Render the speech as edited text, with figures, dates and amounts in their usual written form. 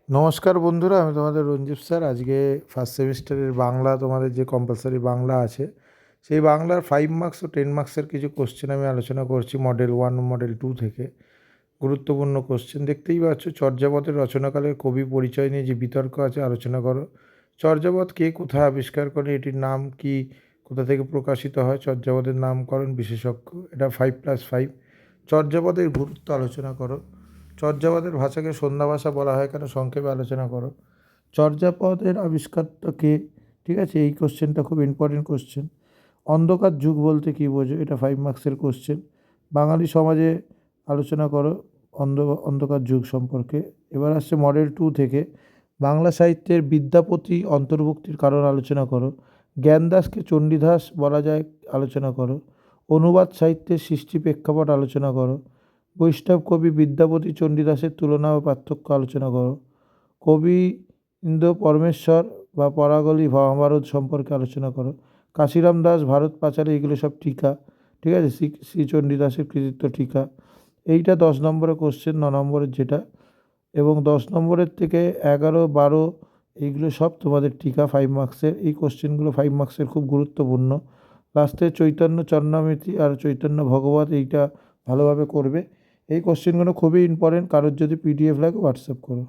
নমস্কার বন্ধুরা, আমি তোমাদের রঞ্জিত স্যার। আজকে ফার্স্ট সেমিস্টারের বাংলা, তোমাদের যে কম্পালসারি বাংলা আছে, সেই বাংলার 5 মার্কস ও 10 মার্কসের কিছু কোশ্চেন আমি আলোচনা করছি মডেল 1 ও মডেল 2 থেকে। গুরুত্বপূর্ণ কোশ্চেন দেখতেই পাচ্ছ। চর্যাপদের রচনাকালের কবি পরিচয় নিয়ে যে বিতর্ক আছে আলোচনা করো। চর্যাপদ কে কোথায় আবিষ্কার করে, এটির নাম কি, কোথা থেকে প্রকাশিত হয়, চর্যাপদের নামকরণ বিশেষজ্ঞ। এটা 5+5। চর্যাপদের গুরুত্ব আলোচনা করো। চর্যাপদের ভাষাকে সন্ধ্যা ভাষা বলা হয় কেন, সংক্ষেপে আলোচনা করো। চর্যাপদের আবিষ্কারটা কে, ঠিক আছে, এই কোশ্চেনটা খুব ইম্পর্টেন্ট কোশ্চেন। অন্ধকার যুগ বলতে কী বোঝো, এটা 5 মার্কসের কোশ্চেন। বাঙালি সমাজে আলোচনা করো অন্ধকার যুগ সম্পর্কে। এবার আসছে মডেল 2 থেকে, বাংলা সাহিত্যের বিদ্যাপতি অন্তর্ভুক্তির কারণ আলোচনা করো। জ্ঞানদাসকে চণ্ডীদাস বলা যায়, আলোচনা করো। অনুবাদ সাহিত্যের সৃষ্টি প্রেক্ষাপট আলোচনা করো। বৈষ্ণব কবি বিদ্যাপতি চণ্ডীদাসের তুলনা ও পার্থক্য আলোচনা করো। কবি ইন্দ্র পরমেশ্বর বা পরাগলি মহাভারত সম্পর্কে আলোচনা করো। কাশিরাম দাস ভারত পাঁচালী, এগুলো সব টিকা, ঠিক আছে, শ্রী চণ্ডীদাসের কৃতিত্ব টিকা। এইটা 10 নম্বরের কোশ্চেন, 9 নম্বরের যেটা। এবং 10 নম্বরের থেকে 11, 12 এইগুলো সব তোমাদের টিকা 5 মার্কসের। এই কোশ্চেনগুলো 5 মার্কসের খুব গুরুত্বপূর্ণ। লাস্টে চৈতন্য চরণামৃতি আর চৈতন্য ভগবত, এইটা ভালোভাবে করবে। এই কোশ্চেনগুলো খুবই ইম্পর্টেন্ট। কারোর যদি পিডিএফ লাগে হোয়াটসঅ্যাপ করো।